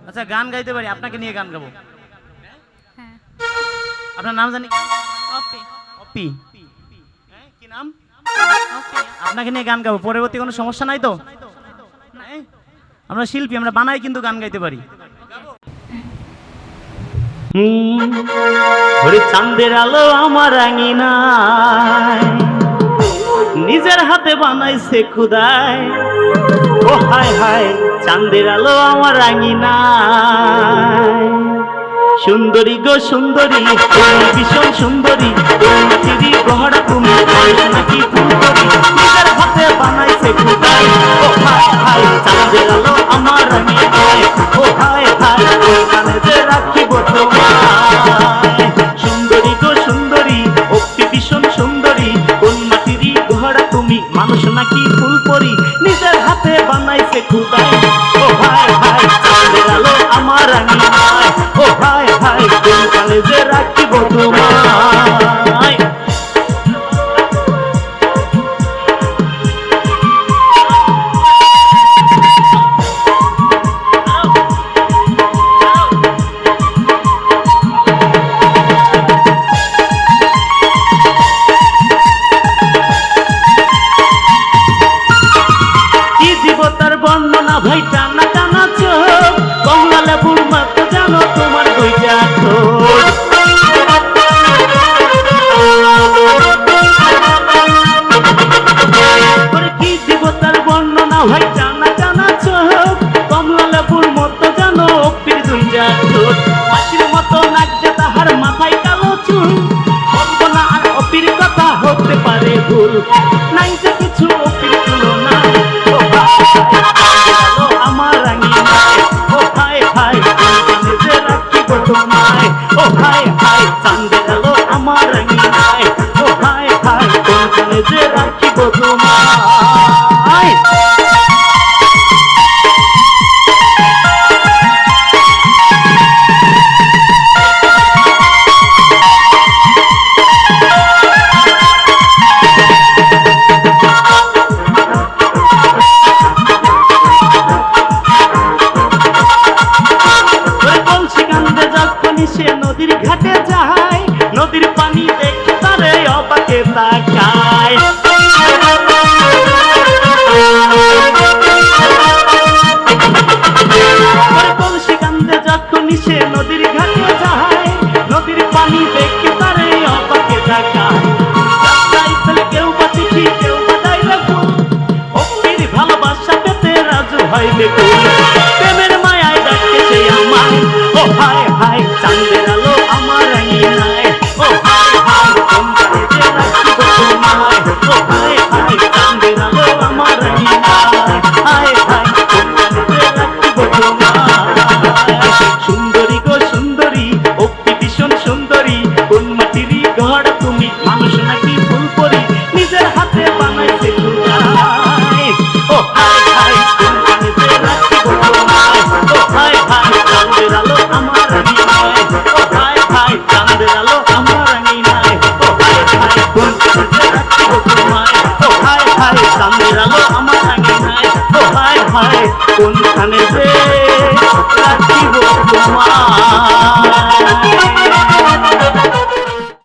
আচ্ছা গান গাইতে পারি, আপনাকে নিয়ে গান গাবো। হ্যাঁ। আপনার নাম জানি? অপি। অপি। কি নাম? অপি। আপনাকে নিয়ে গান গাবো, পরবর্তী কোনো সমস্যা নাই তো? হ্যাঁ? আমরা শিল্পী, আমরা বানাই কিন্তু গান গাইতে পারি। ওরে চাঁদের আলো আমার আঙিনায়, নিজের হাতে বানাইছে খুদায়। ও হায় হায়, চাঁদের আলো আমার আঙিনায়। সুন্দরী গো সুন্দরী, তুমি ভীষণ সুন্দরী, তিরি গহরা তুমি নাকি ফুল করি, নিজের হাতে বানাইছে খুদায়। ও হায় হায়, চাঁদের আলো আমার আঙিনায়। ও হায় হায়, ওখানে যে রাখিব তোমায়। সুন্দরী গো সুন্দরী, অতি ভীষণ সুন্দরী, কোন মাটিরই গহরা তুমি, মানুষ নাকি ফুল করি, নিজের হাতে বানাইছে খুদায়। ও হায় হায়, চাঁদের আলো আমার আঙিনায়। ও হায় হায়, কোনখানে যে রাখিব তোমায়। কি দিব তার বর্ণনা ভাই, টানা টানা চোখ, কমলা লেবুর মতো জানো তোমার দুইটা ঠোঁট। কি দিব তার বর্ণনা ভাই, টানা টানা চোখ, কমলা লেবুর মতো জানো অপির দুইটা ঠোঁট। মাসির মতো নাচছে তাহার মাথায় কালো চুল, বলবো না আর অপির কথা, হতে পারে ভুল, নাই যে কিছু অপির তুলনা। ও হায় হায়, আমার আঙিনায়। ও হায় হায়, কোনখানে যে রাখিব তোমায়। ও হায় হায়, চাঁদের আলো আমার আঙিনায়। ও হায় হায়, কোনখানে যে রাখিব তোমায়। সে নদীর ঘাটে যায়, নদীর পানি দেখে তারে অবাকে তাকায়। কলসি কান্দে যখনই সে নদীর ঘাটে যায়, নদীর পানি দেখে তারে অবাকে তাকায়। রাস্তায় ফেলে কেউ বা চিঠি, কেউ বা ডাইলে ফুল, অপির ভালোবাসা পেতে রাজু হয় বেকুল, প্রেমের মায়ায় ডাকে সে আমায়। ও হায় হায়, চাঁদের আলো আমার আঙিনায়। ও হায় হায়, কোনখানে যে রাখিব তোমায়। ও হায় হায়, চাঁদের আলো আমার আঙিনায়। হায় হায়, কোনখানে যে রাখিব তোমায়। সুন্দরী গো সুন্দরী, অতি ভীষণ সুন্দরী, কোন মাটিরই ঘর তুমি, মানুষ নাকি ফুল করি, নিজের হাতে বানাইছে খুদায়। ও হায় হায়, কোনখানে যে রাখিব তোমায়। ও হায় হায়, চাঁদের আলো আমার আঙিনায়। ও হায় হায়, চাঁদের আলো আমার আঙিনায়। ও হায় হায়, কোনখানে যে রাখিব তোমায়। ও হায় হায়, চাঁদের আলো আমার আঙিনায়। ও হায় হায়, কোনখানে যে